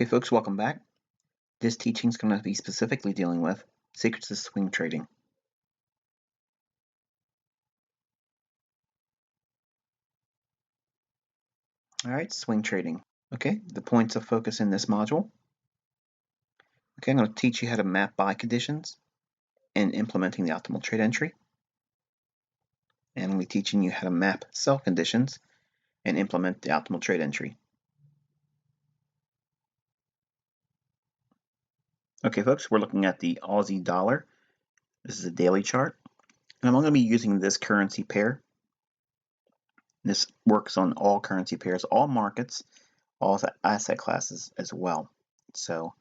Okay, folks, welcome back. This teaching is going to be specifically dealing with secrets of swing trading. All right, swing trading. Okay, the points of focus in this module. Okay, I'm going to teach you how to map buy conditions and implementing the optimal trade entry. And I'll be teaching you how to map sell conditions and implement the optimal trade entry. Okay, folks, we're looking at the Aussie dollar. This is a daily chart. And I'm going to be using this currency pair. This works on all currency pairs, all markets, all asset classes as well. So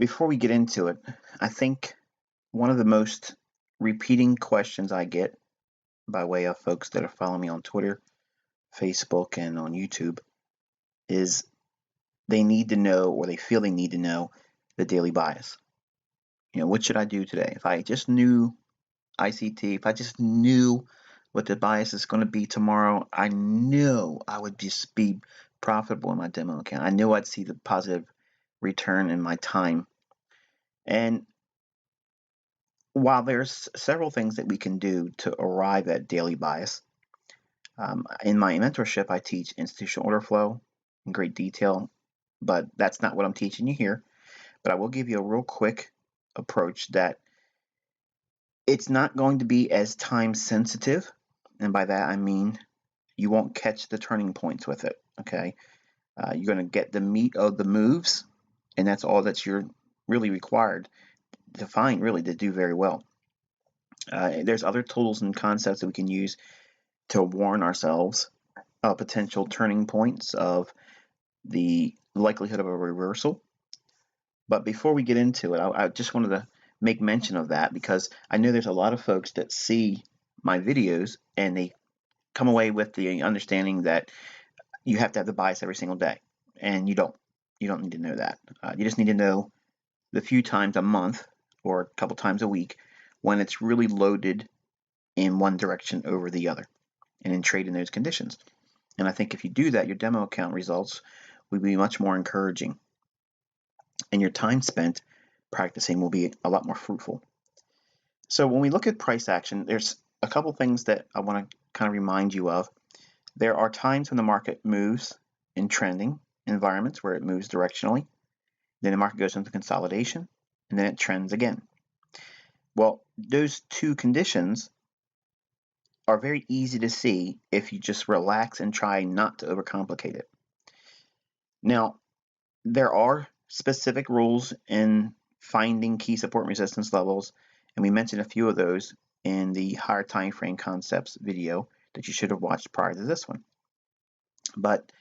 before we get into it, I think one of the most repeating questions I get by way of folks that are following me on Twitter, Facebook, and on YouTube is they need to know, or they feel they need to know, the daily bias. What should I do today? If I just knew ICT, if I just knew what the bias is going to be tomorrow, I knew I would just be profitable in my demo account. I knew I'd see the positive return in my time. And while there's several things that we can do to arrive at daily bias, in my mentorship, I teach institutional order flow in great detail, but that's not what I'm teaching you here. But I will give you a real quick approach that it's not going to be as time sensitive. And by that, I mean you won't catch the turning points with it. Okay. You're going to get the meat of the moves, and that's all that you're really required to find, really, to do very well. There's other tools and concepts that we can use to warn ourselves of potential turning points of the likelihood of a reversal. But before we get into it, I just wanted to make mention of that because I know there's a lot of folks that see my videos and they come away with the understanding that you have to have the bias every single day, and you don't. You don't need to know that. You just need to know the few times a month or a couple times a week when it's really loaded in one direction over the other, and in trade in those conditions. And I think if you do that, your demo account results will be much more encouraging, and your time spent practicing will be a lot more fruitful. So when we look at price action, there's a couple things that I want to kind of remind you of. There are times when the market moves in trending environments where it moves directionally. Then the market goes into consolidation, and then it trends again. Well, those two conditions are very easy to see if you just relax and try not to overcomplicate it. Now, there are specific rules in finding key support and resistance levels, and we mentioned a few of those in the higher time frame concepts video that you should have watched prior to this one. But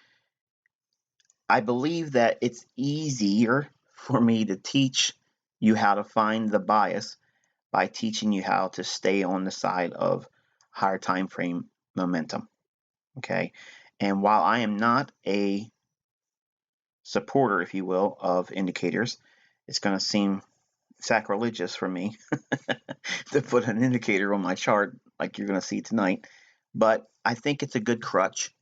I believe that it's easier for me to teach you how to find the bias by teaching you how to stay on the side of higher time frame momentum. Okay, and while I am not a supporter, if you will, of indicators, it's going to seem sacrilegious for me to put an indicator on my chart like you're going to see tonight, but I think it's a good crutch.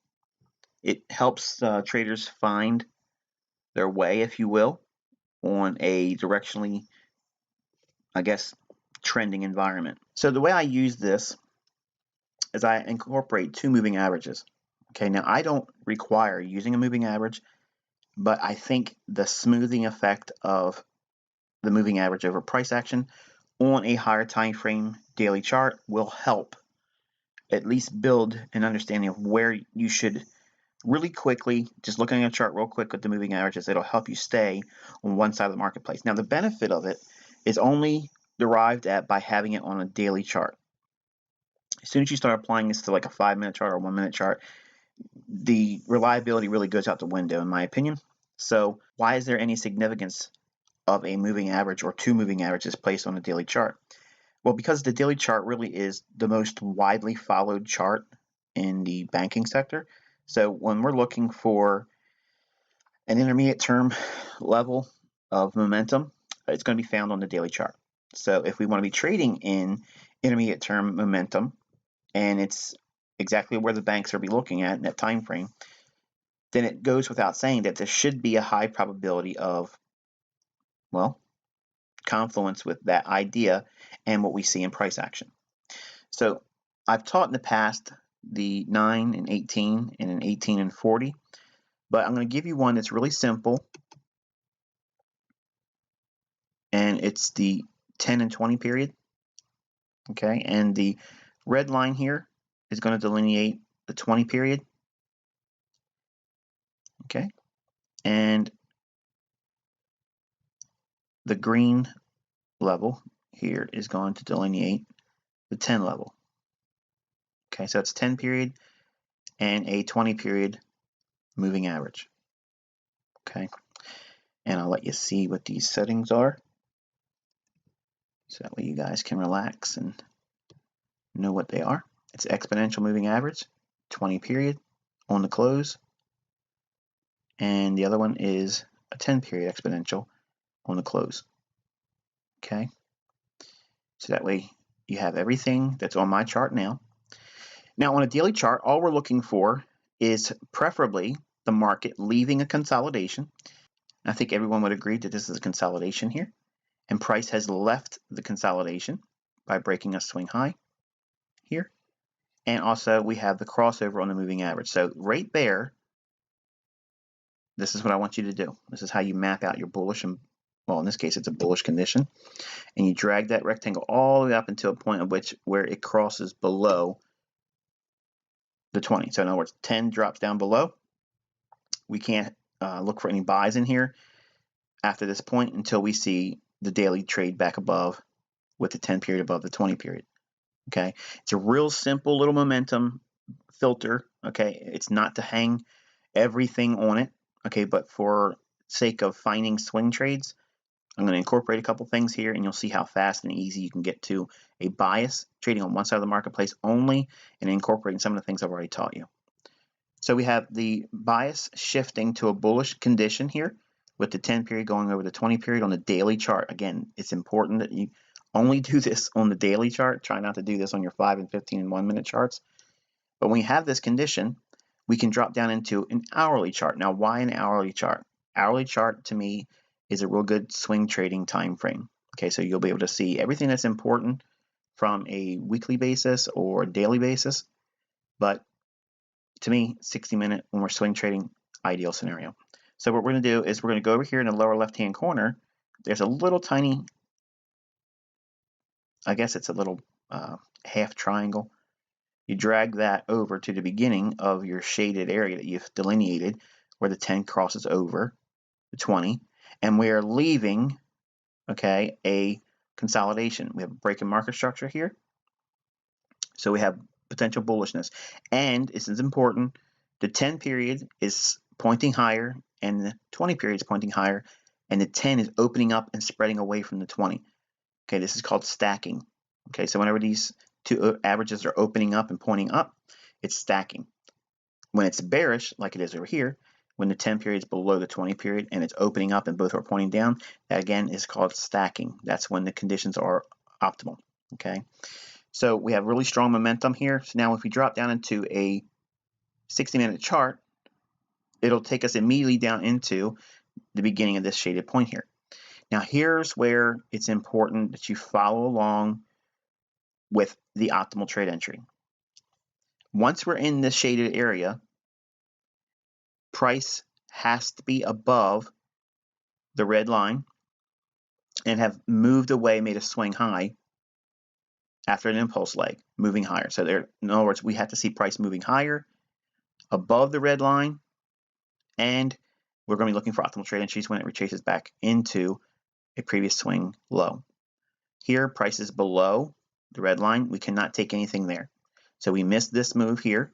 It helps traders find their way, if you will, on a directionally, I guess, trending environment. So the way I use this is I incorporate two moving averages. Okay, now I don't require using a moving average, but I think the smoothing effect of the moving average over price action on a higher time frame daily chart will help at least build an understanding of where you should really quickly, just looking at a chart real quick with the moving averages, it'll help you stay on one side of the marketplace. Now, the benefit of it is only derived at by having it on a daily chart. As soon as you start applying this to like a 5-minute chart or 1-minute chart, the reliability really goes out the window, in my opinion. So why is there any significance of a moving average or two moving averages placed on a daily chart? Well, because the daily chart really is the most widely followed chart in the banking sector. So when we're looking for an intermediate term level of momentum, it's going to be found on the daily chart. So if we want to be trading in intermediate term momentum, and it's exactly where the banks are be looking at in that time frame, then it goes without saying that there should be a high probability of, well, confluence with that idea and what we see in price action. So I've taught in the past the 9 and 18 and an 18 and 40, but I'm going to give you one that's really simple, and it's the 10 and 20 period. Okay, and the red line here is going to delineate the 20 period. Okay, and the green level here is going to delineate the 10 level. Okay, so it's 10 period and a 20 period moving average. Okay, and I'll let you see what these settings are, so that way you guys can relax and know what they are. It's exponential moving average, 20 period on the close, and the other one is a 10 period exponential on the close. Okay, so that way you have everything that's on my chart now. Now on a daily chart, all we're looking for is preferably the market leaving a consolidation. I think everyone would agree that this is a consolidation here, and price has left the consolidation by breaking a swing high here, and also we have the crossover on the moving average. So right there, this is what I want you to do. This is how you map out your bullish, and well, in this case it's a bullish condition, and you drag that rectangle all the way up until a point at which where it crosses below the 20. So in other words, 10 drops down below. We can't look for any buys in here after this point until we see the daily trade back above with the 10 period above the 20 period. Okay, it's a real simple little momentum filter. Okay, it's not to hang everything on it. Okay, but for sake of finding swing trades, I'm going to incorporate a couple things here, and you'll see how fast and easy you can get to a bias trading on one side of the marketplace only, and incorporating some of the things I've already taught you. So we have the bias shifting to a bullish condition here with the 10 period going over the 20 period on the daily chart. Again, it's important that you only do this on the daily chart. Try not to do this on your 5 and 15 and 1 minute charts. But when we have this condition, we can drop down into an hourly chart. Now, why an hourly chart? Hourly chart to me is a real good swing trading time frame. Okay, so you'll be able to see everything that's important from a weekly basis or daily basis. But to me, 60-minute when we're swing trading, ideal scenario. So what we're going to do is we're going to go over here in the lower left-hand corner. There's a little tiny, I guess it's a little half triangle. You drag that over to the beginning of your shaded area that you've delineated where the 10 crosses over the 20, and we are leaving, okay, a consolidation. We have a break in market structure here, so we have potential bullishness, and this is important, the 10 period is pointing higher and the 20 period is pointing higher, and the 10 is opening up and spreading away from the 20. Okay, this is called stacking. Okay, so whenever these two averages are opening up and pointing up, it's stacking. When it's bearish, like it is over here, when the 10 period is below the 20 period and it's opening up and both are pointing down, that again is called stacking. That's when the conditions are optimal. Okay, so we have really strong momentum here. So now if we drop down into a 60-minute chart, it'll take us immediately down into the beginning of this shaded point here. Now here's where it's important that you follow along with the optimal trade entry. Once we're in this shaded area, price has to be above the red line and have moved away, made a swing high after an impulse leg, moving higher. So there, in other words, we have to see price moving higher above the red line, and we're going to be looking for optimal trade entries when it retraces back into a previous swing low. Here, price is below the red line. We cannot take anything there. So we missed this move here,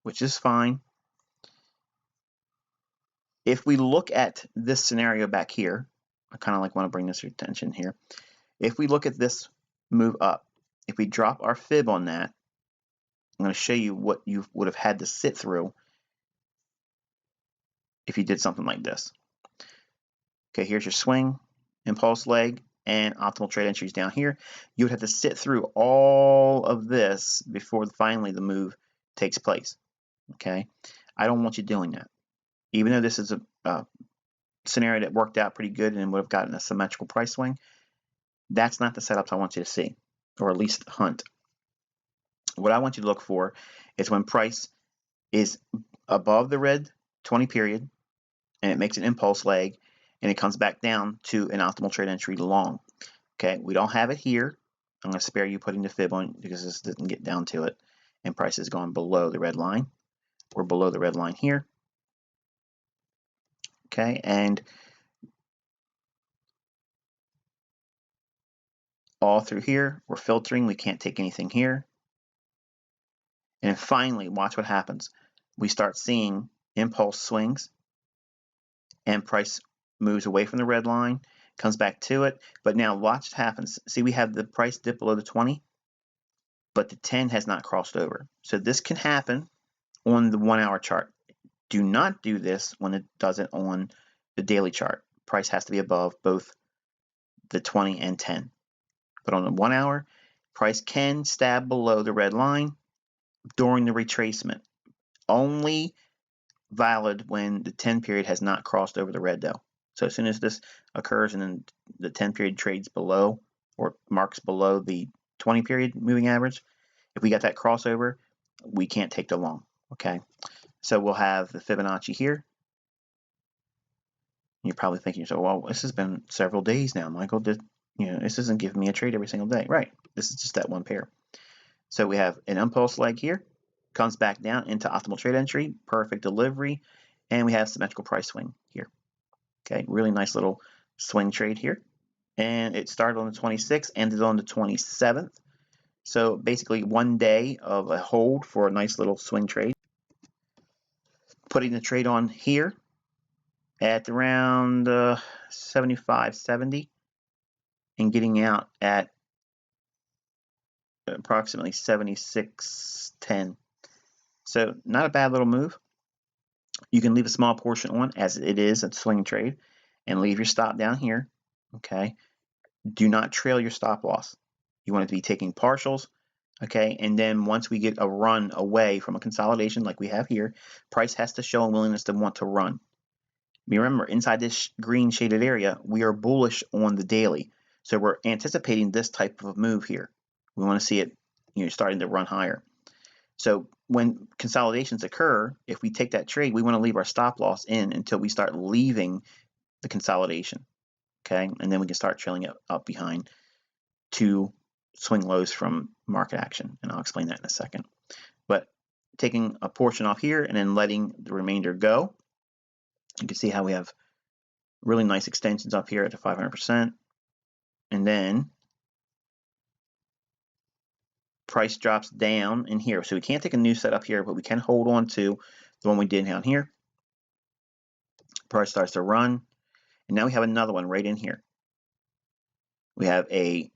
which is fine. If we look at this scenario back here, I kind of want to bring this to your attention here. If we look at this move up, if we drop our fib on that, I'm going to show you what you would have had to sit through if you did something like this. Okay, here's your swing, impulse leg, and optimal trade entries down here. You would have to sit through all of this before finally the move takes place. Okay, I don't want you doing that. even though this is a scenario that worked out pretty good and would have gotten a symmetrical price swing, that's not the setups I want you to see, or at least hunt. What I want you to look for is when price is above the red 20 period and it makes an impulse leg and it comes back down to an optimal trade entry long. Okay, we don't have it here. I'm going to spare you putting the fib on because this didn't get down to it, and price has gone below the red line. We're below the red line here. Okay, and all through here, we're filtering. We can't take anything here. And then finally, watch what happens. We start seeing impulse swings, and price moves away from the red line, comes back to it. But now watch what happens. See, we have the price dip below the 20, but the 10 has not crossed over. So this can happen on the 1 hour chart. Do not do this when it does it on the daily chart. Price has to be above both the 20 and 10. But on the 1 hour, price can stab below the red line during the retracement. Only valid when the 10 period has not crossed over the red though. So as soon as this occurs and then the 10 period trades below or marks below the 20 period moving average, if we got that crossover, we can't take the long. Okay, so we'll have the Fibonacci here. You're probably thinking, so well, this has been several days now, Michael. This isn't giving me a trade every single day, right? This is just that one pair. So we have an impulse leg here, comes back down into optimal trade entry, perfect delivery, and we have symmetrical price swing here. Okay, really nice little swing trade here. And it started on the 26th, ended on the 27th. So basically 1 day of a hold for a nice little swing trade. Putting the trade on here at around 75.70 and getting out at approximately 76.10. So not a bad little move. You can leave a small portion on as it is a swing trade and leave your stop down here. Okay. Do not trail your stop loss. You want it to be taking partials. Okay. And then once we get a run away from a consolidation like we have here, price has to show a willingness to want to run. Remember, inside this green shaded area, we are bullish on the daily. So we're anticipating this type of move here. We want to see it starting to run higher. So when consolidations occur, if we take that trade, we want to leave our stop loss in until we start leaving the consolidation. Okay, and then we can start trailing it up behind two swing lows from market action, and I'll explain that in a second. But taking a portion off here and then letting the remainder go, you can see how we have really nice extensions up here at the 500%, and then price drops down in here. So we can't take a new setup here, but we can hold on to the one we did down here. Price starts to run, and now we have another one right in here. We have a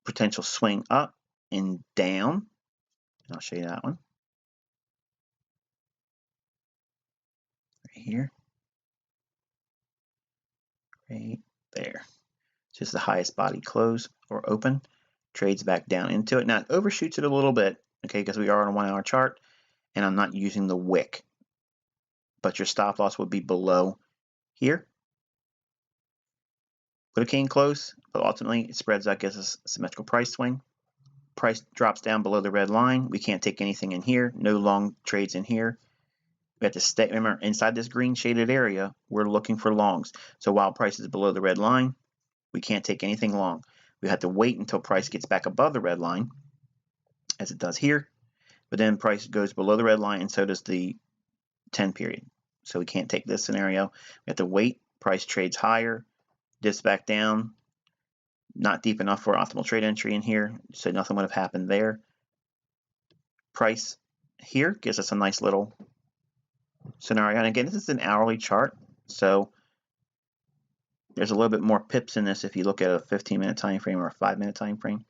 potential swing up and down, and I'll show you that one right here, right there. Just the highest body close or open, trades back down into it. Now it overshoots it a little bit, okay, because we are on a 1 hour chart, and I'm not using the wick, but your stop loss would be below here. But it came close, but ultimately it spreads out, gives us a symmetrical price swing. Price drops down below the red line. We can't take anything in here. No long trades in here. We have to stay, remember, inside this green shaded area, we're looking for longs. So while price is below the red line, we can't take anything long. We have to wait until price gets back above the red line, as it does here. But then price goes below the red line, and so does the 10 period. So we can't take this scenario. We have to wait. Price trades higher, dips back down. Not deep enough for optimal trade entry in here, so nothing would have happened there. Price here gives us a nice little scenario. And again, this is an hourly chart, so there's a little bit more pips in this if you look at a 15-minute time frame or a 5-minute time frame.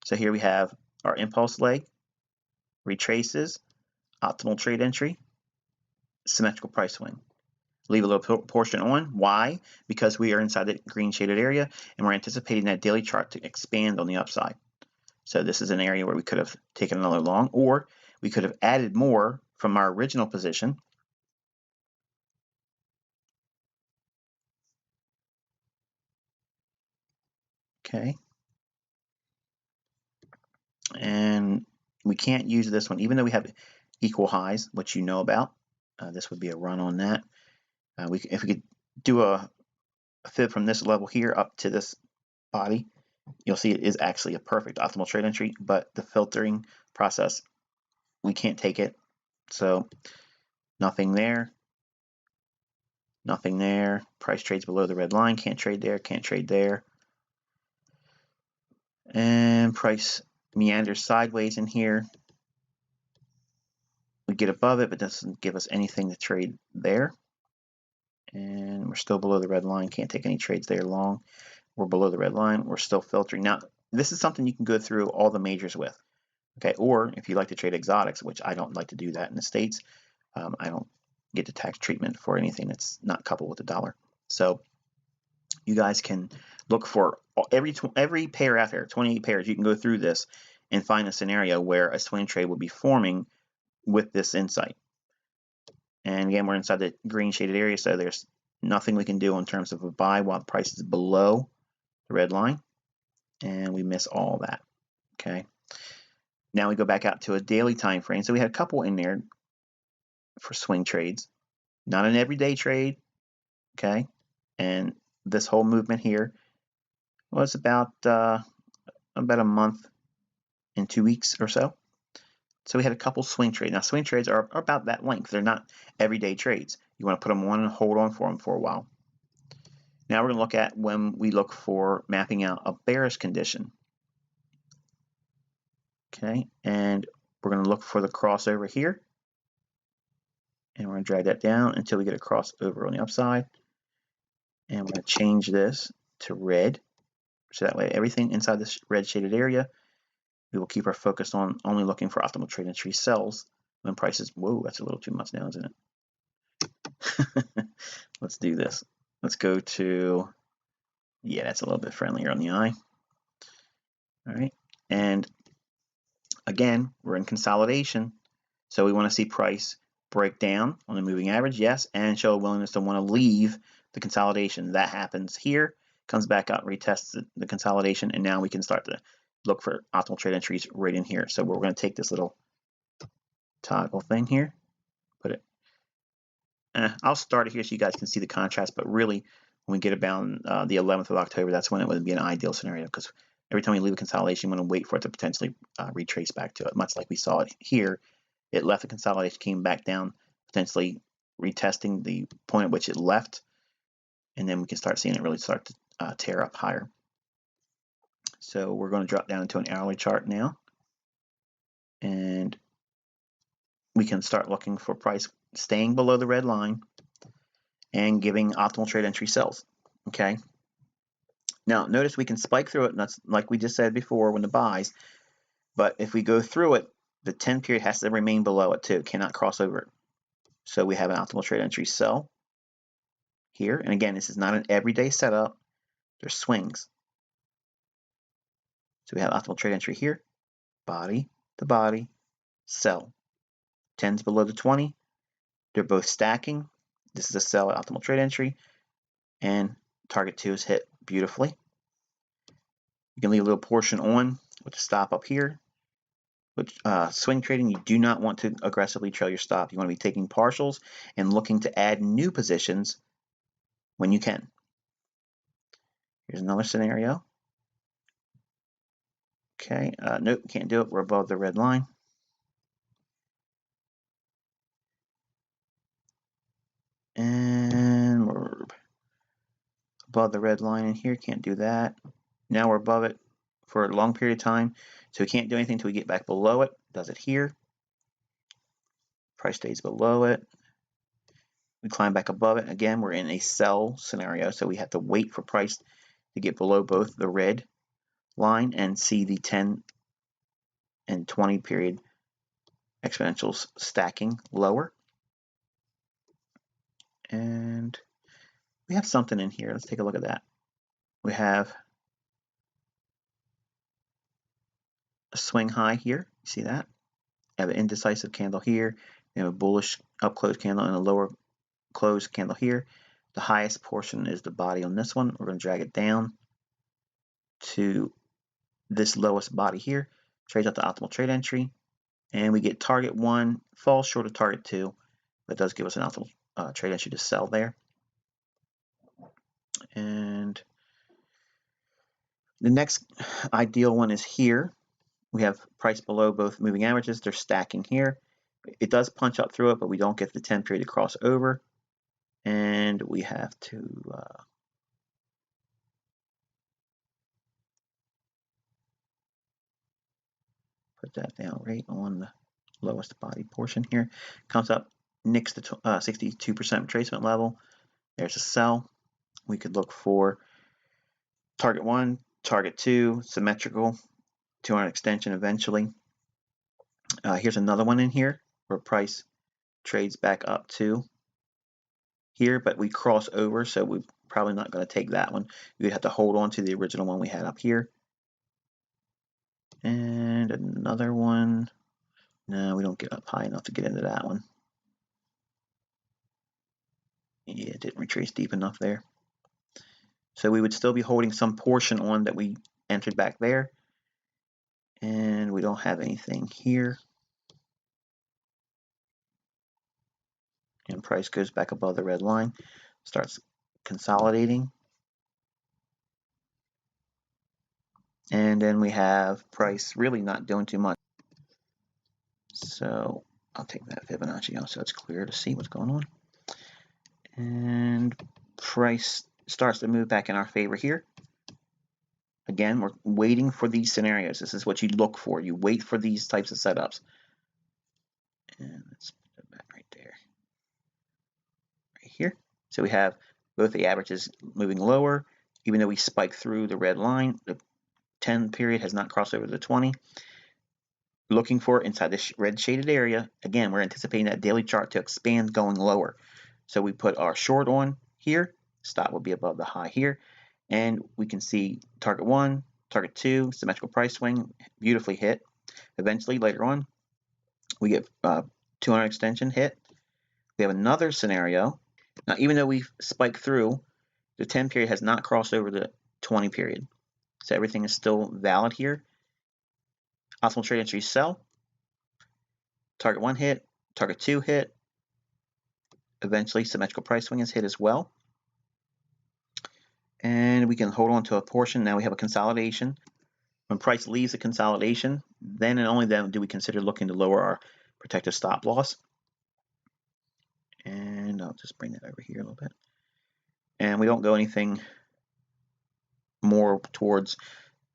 So here we have our impulse leg, retraces, optimal trade entry, symmetrical price swing. Leave a little portion on. Why? Because we are inside the green shaded area and we're anticipating that daily chart to expand on the upside. So this is an area where we could have taken another long, or we could have added more from our original position Okay. And we can't use this one, even though we have equal highs, which you know about. This would be a run on that. If we could do a fib from this level here up to this body, you'll see it is actually a perfect optimal trade entry, but the filtering process, we can't take it. So nothing there, nothing there. Price trades below the red line, can't trade there, can't trade there. And price meanders sideways in here. We get above it, but doesn't give us anything to trade there. And we're still below the red line, can't take any trades there long. We're below the red line, we're still filtering. Now, this is something you can go through all the majors with. Okay, or if you like to trade exotics, which I don't like to do that in the States, I don't get the tax treatment for anything that's not coupled with the dollar. So you guys can look for every pair out there, 28 pairs. You can go through this and find a scenario where a swing trade will be forming with this insight. And again, we're inside the green shaded area, so there's nothing we can do in terms of a buy while the price is below the red line, and we miss all that. Okay. Now we go back out to a daily time frame. So we had a couple in there for swing trades, not an everyday trade. Okay, and this whole movement here was about a month and 2 weeks or so. So we had a couple swing trades. Now swing trades are about that length. They're not everyday trades. You want to put them on and hold on for them for a while. Now we're going to look at when we look for mapping out a bearish condition. Okay, and we're going to look for the crossover here. And we're going to drag that down until we get a crossover on the upside. And we're going to change this to red. So that way everything inside this red shaded area, we will keep our focus on only looking for optimal trade entry sells when prices, whoa, that's a little too much now, isn't it? Let's do this. Let's go to, yeah, that's a little bit friendlier on the eye. All right, and again, we're in consolidation. So we want to see price break down on the moving average, yes, and show a willingness to want to leave the consolidation. That happens here, comes back out, retests the consolidation, and now we can start to look for optimal trade entries right in here. So we're going to take this little toggle thing here, put it, I'll start it here so you guys can see the contrast, but really when we get about the 11th of October, that's when it would be an ideal scenario, because every time we leave a consolidation, we want to wait for it to potentially retrace back to it, much like we saw it here. It left the consolidation, came back down, potentially retesting the point at which it left, and then we can start seeing it really start to tear up higher. So we're going to drop down into an hourly chart now, and we can start looking for price staying below the red line and giving optimal trade entry sells. Okay. Now notice we can spike through it, and that's like we just said before when the buys, but if we go through it, the 10 period has to remain below it too, cannot cross over it. So we have an optimal trade entry sell here, and again, this is not an everyday setup. There's swings. So we have optimal trade entry here, body to body, sell. 10's below the 20. They're both stacking. This is a sell at optimal trade entry, and target 2 is hit beautifully. You can leave a little portion on with the stop up here. With swing trading, you do not want to aggressively trail your stop. You want to be taking partials and looking to add new positions when you can. Here's another scenario. Okay, nope, can't do it. We're above the red line. And we're above the red line in here, can't do that. Now we're above it for a long period of time, so we can't do anything until we get back below it. Does it here. Price stays below it. We climb back above it. Again, we're in a sell scenario, so we have to wait for price to get below both the red line and see the 10 and 20 period exponentials stacking lower. And we have something in here. Let's take a look at that. We have a swing high here. You see that? We have an indecisive candle here. We have a bullish up close candle and a lower close candle here. The highest portion is the body on this one. We're going to drag it down to this lowest body here, trades out the optimal trade entry, and we get target 1 falls short of target 2, but does give us an optimal trade entry to sell there. And the next ideal one is here. We have price below both moving averages. They're stacking here. It does punch up through it, but we don't get the 10 period to cross over. And we have to put that down right on the lowest body portion here. Comes up, nicks the 62% retracement level. There's a sell. We could look for target 1, target 2, symmetrical, 200 extension eventually. Here's another one in here where price trades back up to here, but we cross over, so we're probably not going to take that one. We would have to hold on to the original one we had up here. And another one. No, we don't get up high enough to get into that one. Yeah, it didn't retrace deep enough there. So we would still be holding some portion on that we entered back there. And we don't have anything here. And price goes back above the red line, starts consolidating. And then we have price really not doing too much. So I'll take that Fibonacci out so it's clear to see what's going on. And price starts to move back in our favor here. Again, we're waiting for these scenarios. This is what you look for. You wait for these types of setups. And let's put it back right there. Right here. So we have both the averages moving lower, even though we spike through the red line. The 10 period has not crossed over the 20. Looking for inside this red shaded area. Again, we're anticipating that daily chart to expand going lower. So we put our short on here. Stop will be above the high here. And we can see target 1, target 2, symmetrical price swing, beautifully hit. Eventually, later on, we get 200 extension hit. We have another scenario. Now, even though we've spiked through, the 10 period has not crossed over the 20 period. So everything is still valid here. Optimal trade entry sell. Target 1 hit, target 2 hit. Eventually, symmetrical price swing is hit as well. And we can hold on to a portion. Now we have a consolidation. When price leaves the consolidation, then and only then do we consider looking to lower our protective stop loss. And I'll just bring that over here a little bit. And we don't go anything more towards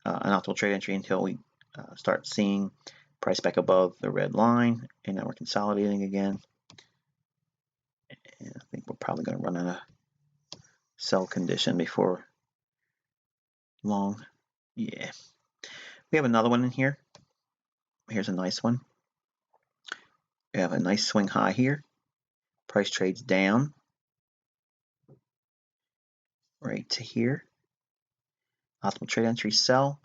an optimal trade entry until we start seeing price back above the red line. And now we're consolidating again. And I think we're probably going to run out of sell condition before long. Yeah. We have another one in here. Here's a nice one. We have a nice swing high here. Price trades down right to here. Optimal trade entry sell.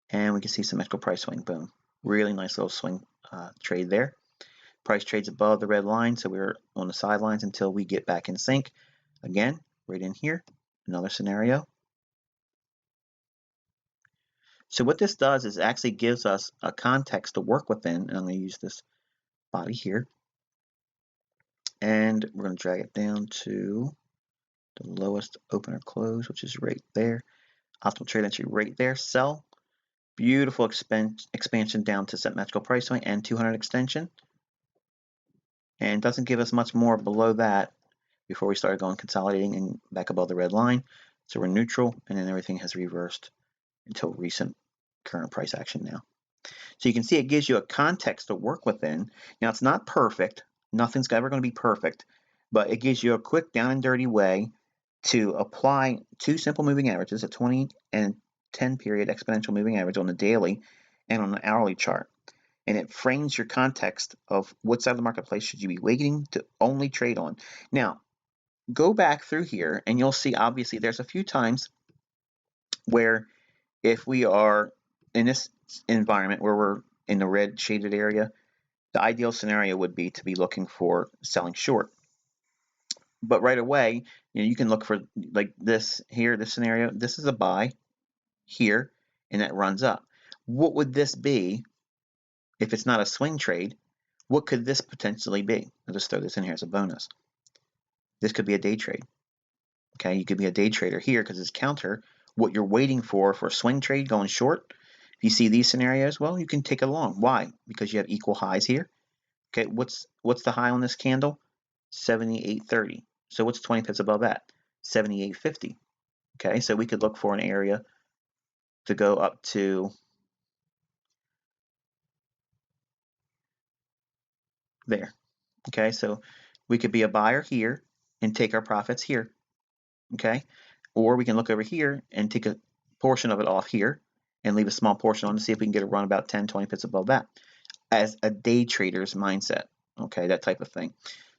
And we can see symmetrical price swing. Boom. Really nice little swing trade there. Price trades above the red line, so we're on the sidelines until we get back in sync. Again, right in here. Another scenario. So what this does is actually gives us a context to work within. And I'm going to use this body here. And we're going to drag it down to the lowest open or close, which is right there. Optimal trade entry right there. Sell. Beautiful expansion down to symmetrical price swing and 200 extension. And doesn't give us much more below that before we started going consolidating and back above the red line. So we're neutral, and then everything has reversed until recent current price action now. So you can see it gives you a context to work within. Now it's not perfect. Nothing's ever going to be perfect, but it gives you a quick down and dirty way to apply two simple moving averages, a 20 and 10 period exponential moving average on the daily and on the hourly chart. And it frames your context of what side of the marketplace should you be waiting to only trade on. Now, go back through here and you'll see obviously there's a few times where if we are in this environment where we're in the red shaded area, the ideal scenario would be to be looking for selling short. But right away, you can look for like this here, this scenario. This is a buy here, and that runs up. What would this be if it's not a swing trade? What could this potentially be? I'll just throw this in here as a bonus. This could be a day trade. Okay, you could be a day trader here because it's counter what you're waiting for a swing trade going short. If you see these scenarios, well, you can take it along. Why? Because you have equal highs here. Okay, what's the high on this candle? 78.30. So what's 20 pips above that? 78.50. Okay, so we could look for an area to go up to there. Okay, so we could be a buyer here and take our profits here. Okay, or we can look over here and take a portion of it off here and leave a small portion on to see if we can get a run about 10, 20 pips above that as a day trader's mindset. Okay, that type of thing.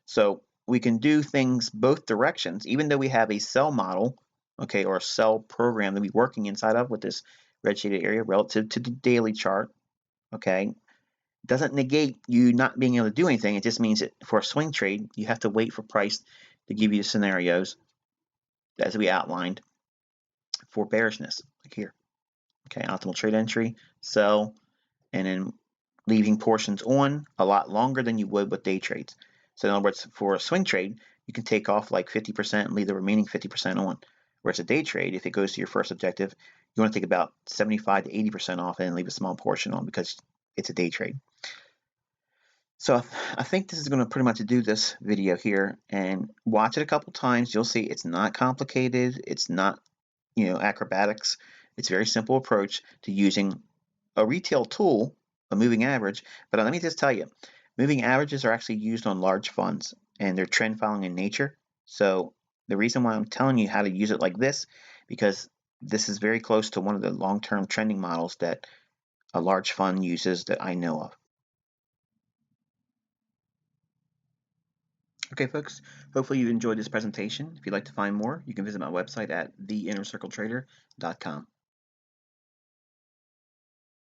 So we can do things both directions, even though we have a sell model, okay, or a sell program that we're working inside of with this red shaded area relative to the daily chart. Okay, doesn't negate you not being able to do anything. It just means that for a swing trade, you have to wait for price to give you the scenarios as we outlined for bearishness, like here. Okay, optimal trade entry, sell, and then leaving portions on a lot longer than you would with day trades. So in other words, for a swing trade, you can take off like 50% and leave the remaining 50% on. Whereas a day trade, if it goes to your first objective, you want to take about 75 to 80% off and leave a small portion on because it's a day trade. So I think this is going to pretty much do this video here, and watch it a couple times. You'll see it's not complicated. It's not, acrobatics. It's a very simple approach to using a retail tool, a moving average. But let me just tell you, moving averages are actually used on large funds, and they're trend following in nature. So the reason why I'm telling you how to use it like this, because this is very close to one of the long-term trending models that a large fund uses that I know of. Okay, folks, hopefully you enjoyed this presentation. If you'd like to find more, you can visit my website at theinnercircletrader.com.